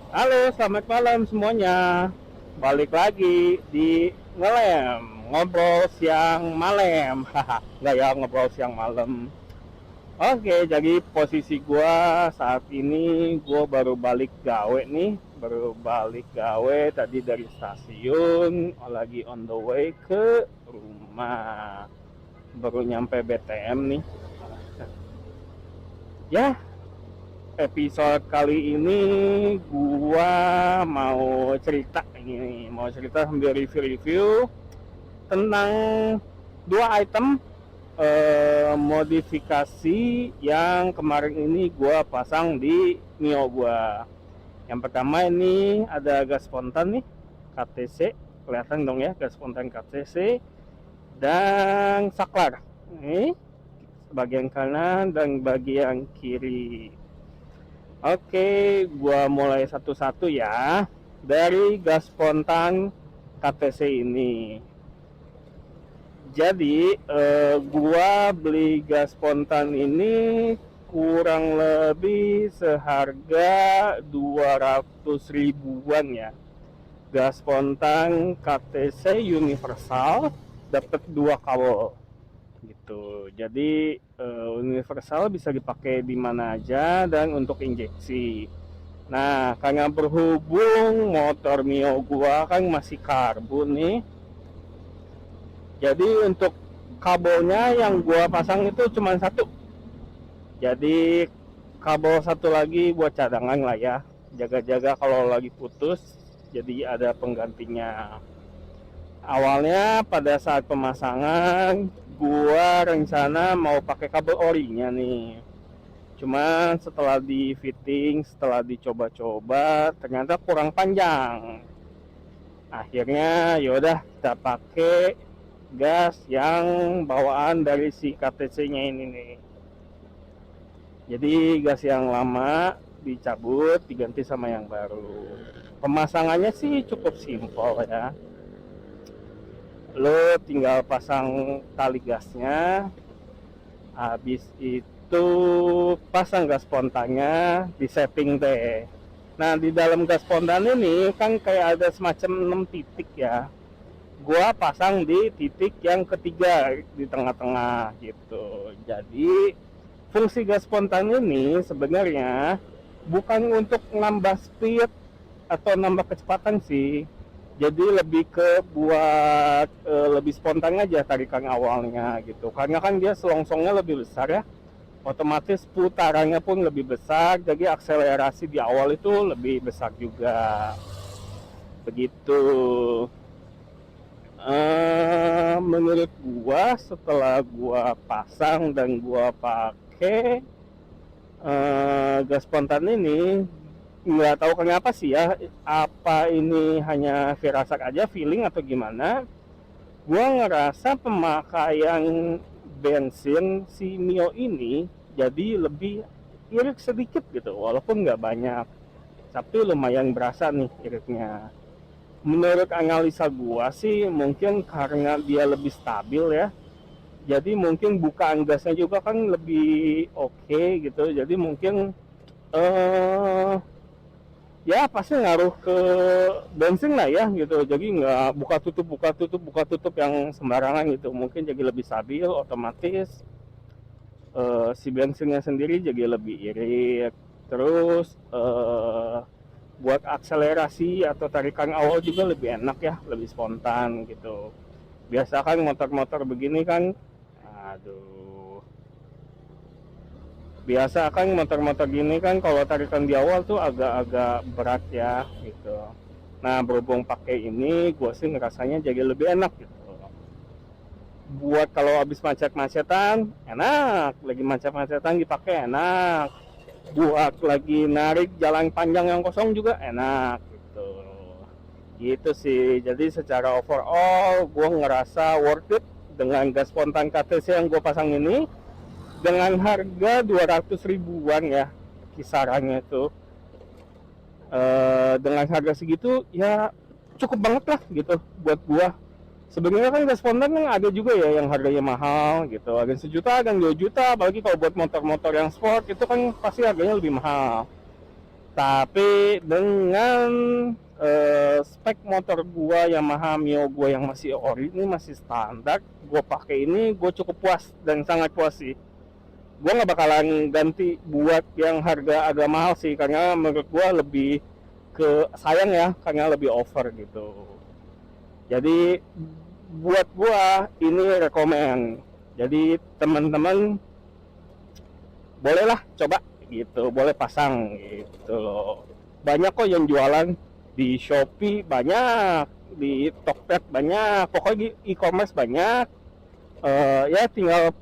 Halo, selamat malam semuanya. Balik lagi di Ngelem, ngobrol siang malam. Haha, nggak ya ngobrol siang malam. Oke, jadi posisi gua saat ini gua baru balik gawe nih, baru balik gawe tadi dari stasiun, lagi on the way ke rumah. Baru nyampe BTM nih. Ya, episode kali ini gua mau cerita ini, mau cerita sambil review-review tentang dua item modifikasi yang kemarin ini gua pasang di Mio gua. Yang pertama ini ada gas spontan nih, KTC, kelihatan dong ya gas spontan KTC dan saklar. Ini bagian kanan dan bagian kiri. Oke, gua mulai satu-satu ya. Dari gas spontan KTC ini. Jadi, gua beli gas spontan ini kurang lebih seharga 200 ribuan ya. Gas spontan KTC universal, dapat dua kabel gitu. Jadi universal bisa dipakai di mana aja dan untuk injeksi. Nah, karena berhubung motor Mio gua kan masih karbon nih, jadi untuk kabelnya yang gua pasang itu cuma satu. Jadi kabel satu lagi buat cadangan lah ya, jaga-jaga kalau lagi putus, jadi ada penggantinya. Awalnya pada saat pemasangan gua rencana mau pakai kabel orinya nih. Cuman setelah di fitting, setelah dicoba-coba ternyata kurang panjang. Akhirnya yaudah kita pakai gas yang bawaan dari si KTC-nya ini nih. Jadi gas yang lama dicabut, diganti sama yang baru. Pemasangannya sih cukup simpel ya. Lo tinggal pasang tali gasnya, habis itu pasang gas spontannya, di setting deh. Nah, di dalam gas spontan ini kan kayak ada semacam 6 titik ya. Gua pasang di titik yang ketiga di tengah-tengah gitu. Jadi fungsi gas spontan ini sebenarnya bukan untuk nambah speed atau nambah kecepatan sih. Jadi lebih ke buat lebih spontan aja tarikan awalnya gitu. Karena kan dia selongsongnya lebih besar ya. Otomatis putarannya pun lebih besar, jadi akselerasi di awal itu lebih besar juga. Begitu. Menurut gua setelah gua pasang dan gua pakai gas spontan ini, nggak tahu kenapa sih ya, apa ini hanya firasat aja, feeling atau gimana, gua ngerasa pemakaian bensin si Mio ini jadi lebih irit sedikit gitu, walaupun nggak banyak, tapi lumayan berasa nih iritnya. Menurut analisa gua sih mungkin karena dia lebih stabil ya, jadi mungkin bukaan gasnya juga kan lebih oke gitu, jadi mungkin eh ya pasti ngaruh ke bensin lah ya gitu, jadi nggak buka tutup yang sembarangan gitu, mungkin jadi lebih stabil, otomatis si bensinnya sendiri jadi lebih irit. Terus buat akselerasi atau tarikan awal juga lebih enak ya, lebih spontan gitu. Biasa kan motor-motor begini kan, aduh, biasa kan motor-motor gini kan kalau tarikan di awal tuh agak-agak berat ya gitu. Nah, berhubung pakai ini, gue sih ngerasanya jadi lebih enak gitu. Buat kalau habis macet-macetan, enak. Lagi macet-macetan dipakai enak. Buat lagi narik jalan panjang yang kosong juga enak gitu. Gitu sih. Jadi secara overall, gue ngerasa worth it dengan gas spontan KTC yang gue pasang ini. Dengan harga 200 ribuan ya kisarannya itu. Dengan harga segitu ya cukup banget lah gitu buat gua. Sebenarnya kan gas spontan kan ada juga ya yang harganya mahal gitu, ada 1 juta, ada 2 juta, apalagi kalau buat motor-motor yang sport itu kan pasti harganya lebih mahal. Tapi dengan spek motor gua Yamaha Mio gua yang masih ori, ini masih standar, gua pakai ini gue cukup puas dan sangat puas sih. Gua nggak bakalan ganti buat yang harga agak mahal sih, karena menurut gua lebih ke sayang ya, karena lebih over gitu. Jadi buat gua ini rekomen. Jadi teman-teman bolehlah coba gitu, boleh pasang gitu loh. Banyak kok yang jualan di Shopee, banyak di Tokped, banyak pokoknya di e-commerce banyak. Ya tinggal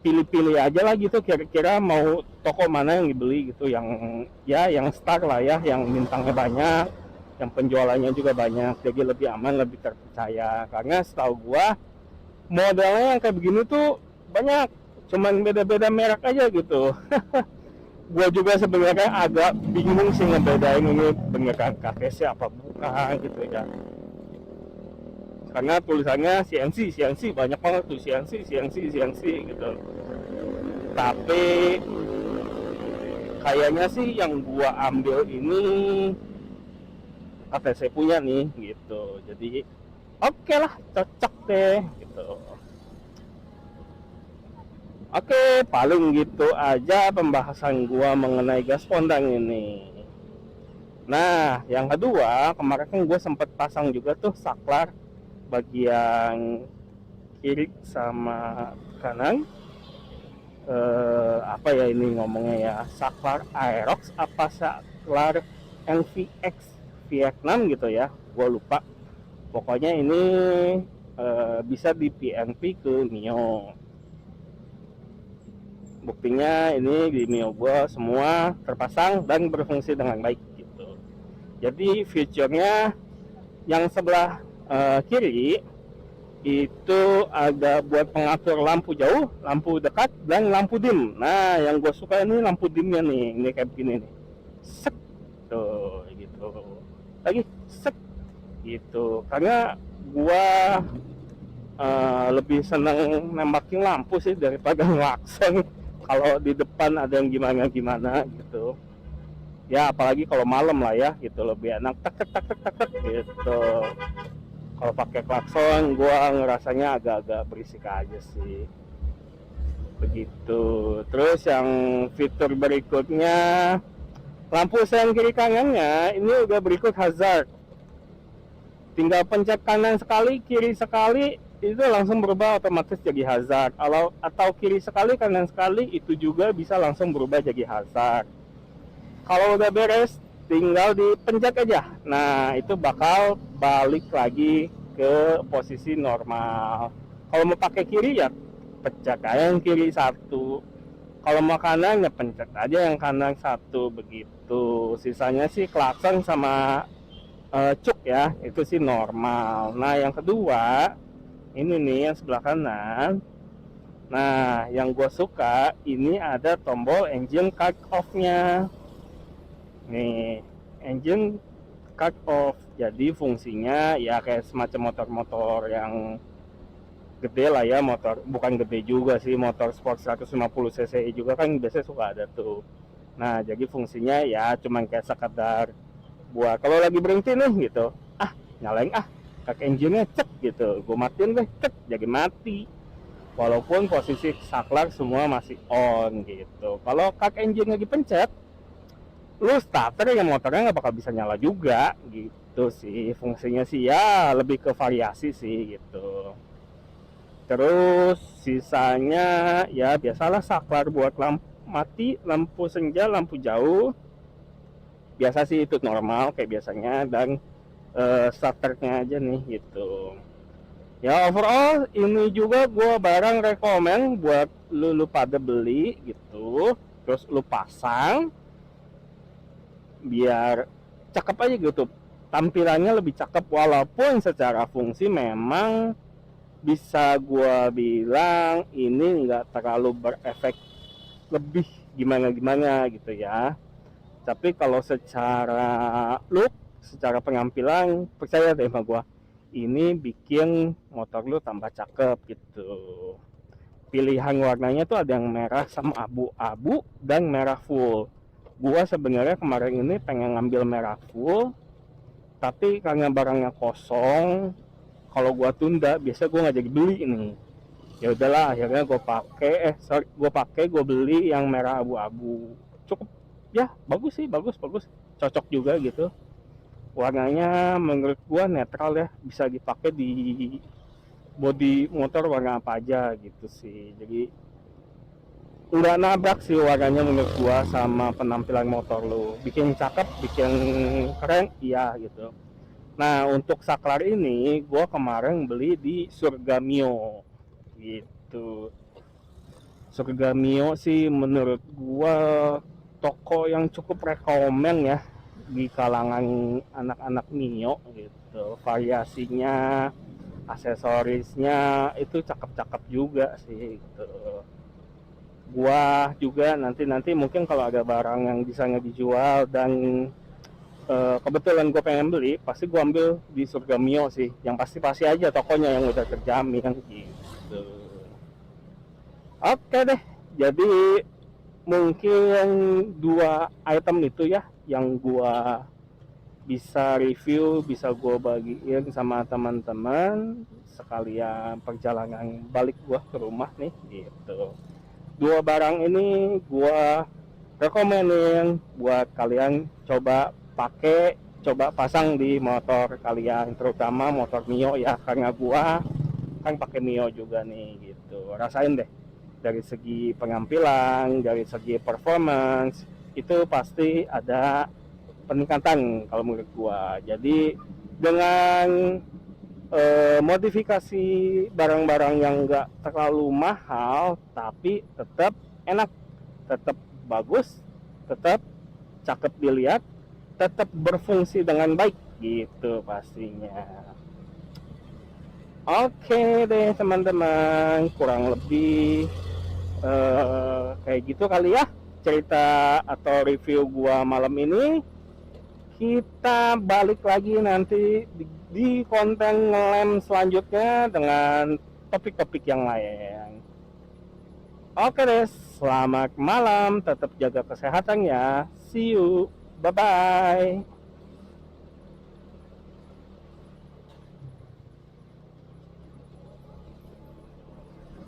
pilih-pilih aja lah gitu, kira-kira mau toko mana yang dibeli gitu, yang ya yang star lah ya, yang bintangnya banyak, yang penjualannya juga banyak, jadi lebih aman, lebih terpercaya. Karena setahu gua modelnya yang kayak begini tuh banyak, cuman beda-beda merek aja gitu. Gua juga sebenarnya agak bingung sih ngebedain ini beneran KTC apa bukan gitu ya, karena tulisannya CNC banyak banget tuh, CNC gitu. Tapi kayaknya sih yang gua ambil ini KTC punya nih gitu, jadi oke lah, cocok deh gitu. Oke, paling gitu aja pembahasan gua mengenai gas spontan ini. Nah, yang kedua, kemarin kan gue sempat pasang juga tuh saklar bagian kiri sama kanan. Apa ya ini ngomongnya ya, saklar Aerox apa saklar NVX Vietnam gitu ya, gue lupa. Pokoknya ini bisa di PNP ke Mio. Buktinya ini di Mio gue semua terpasang dan berfungsi dengan baik gitu. Jadi fiturnya yang sebelah kiri itu ada buat pengatur lampu jauh, lampu dekat, dan lampu dim. Nah, yang gue suka ini lampu dimnya nih, ini kayak begini nih, set tuh gitu, lagi set gitu. Karena gue lebih seneng nembakin lampu sih daripada ngelakson kalau di depan ada yang gimana gitu ya, apalagi kalau malam lah ya gitu, lebih enak tek tek tek tek tek gitu. Kalau pakai klakson gua ngerasanya agak-agak berisik aja sih begitu. Terus yang fitur berikutnya, lampu sen kiri kanannya ini udah berikut hazard, tinggal pencet kanan sekali kiri sekali itu langsung berubah otomatis jadi hazard, atau kiri sekali kanan sekali itu juga bisa langsung berubah jadi hazard. Kalau udah beres tinggal dipencet aja, nah itu bakal balik lagi ke posisi normal. Kalau mau pakai kiri ya pencet aja yang kiri satu, kalau mau kanan ya pencet aja yang kanan satu begitu. Sisanya sih klakson sama cuk ya, itu sih normal. Nah yang kedua ini nih yang sebelah kanan. Nah yang gue suka ini ada tombol engine cut off nya nih, engine cut off. Jadi fungsinya ya kayak semacam motor-motor yang gede lah ya, motor bukan gede juga sih, motor sport 150 cc juga kan biasanya suka ada tuh. Nah jadi fungsinya ya cuman kayak sekedar buat kalau lagi berhenti nih gitu, nyalain kak engine-nya cek gitu, gue matiin deh cek jadi mati walaupun posisi saklar semua masih on gitu. Kalau kak engine lagi pencet lu starter ya motornya nggak bakal bisa nyala juga gitu sih. Fungsinya sih ya lebih ke variasi sih gitu. Terus sisanya ya biasalah saklar buat lampu mati, lampu senja, lampu jauh biasa sih itu normal kayak biasanya, dan starternya aja nih gitu. Ya overall ini juga gue barang rekomen buat lu pada beli gitu, terus lu pasang biar cakep aja gitu, tampilannya lebih cakep. Walaupun secara fungsi memang bisa gue bilang ini nggak terlalu berefek lebih gimana gitu ya, tapi kalau secara look, secara penampilan, percaya deh sama gue, ini bikin motor lu tambah cakep gitu. Pilihan warnanya tuh ada yang merah sama abu-abu dan merah full. Gua sebenarnya kemarin ini pengen ngambil merah full, tapi karena barangnya kosong, kalau gua tunda biasa gua nggak jadi beli nih. Ya udahlah, akhirnya gue beli yang merah abu-abu. Cukup ya, bagus sih, bagus bagus, cocok juga gitu. Warnanya menurut gua netral ya, bisa dipakai di bodi motor warna apa aja gitu sih. Jadi nggak nabrak sih warnanya menurut gua sama penampilan motor lu. Bikin cakep, bikin keren, iya gitu. Nah, untuk saklar ini gua kemarin beli di Surgamio gitu. Surgamio sih menurut gua toko yang cukup rekomen ya di kalangan anak-anak Mio gitu. Variasinya, aksesorisnya itu cakep-cakep juga sih gitu. Gua juga nanti mungkin kalau ada barang yang bisa dijual dan kebetulan gue pengen beli, pasti gue ambil di Surgamio sih. Yang pasti-pasti aja tokonya yang udah terjamin gitu. Oke deh, jadi mungkin dua item itu ya yang gua bisa review, bisa gua bagiin sama teman-teman sekalian perjalanan balik gua ke rumah nih gitu. Dua barang ini gua rekomenin buat kalian coba pakai, coba pasang di motor kalian, terutama motor Mio ya, karena gua kan pakai Mio juga nih gitu. Rasain deh, dari segi penampilan, dari segi performance itu pasti ada peningkatan kalau menurut gua. Jadi dengan modifikasi barang-barang yang enggak terlalu mahal tapi tetap enak, tetap bagus, tetap cakep dilihat, tetap berfungsi dengan baik gitu pastinya. Oke deh teman-teman, kurang lebih kayak gitu kali ya cerita atau review gua malam ini. Kita balik lagi nanti di konten ngelem selanjutnya dengan topik-topik yang lain. Oke deh, selamat malam, tetap jaga kesehatan ya. See you, bye bye.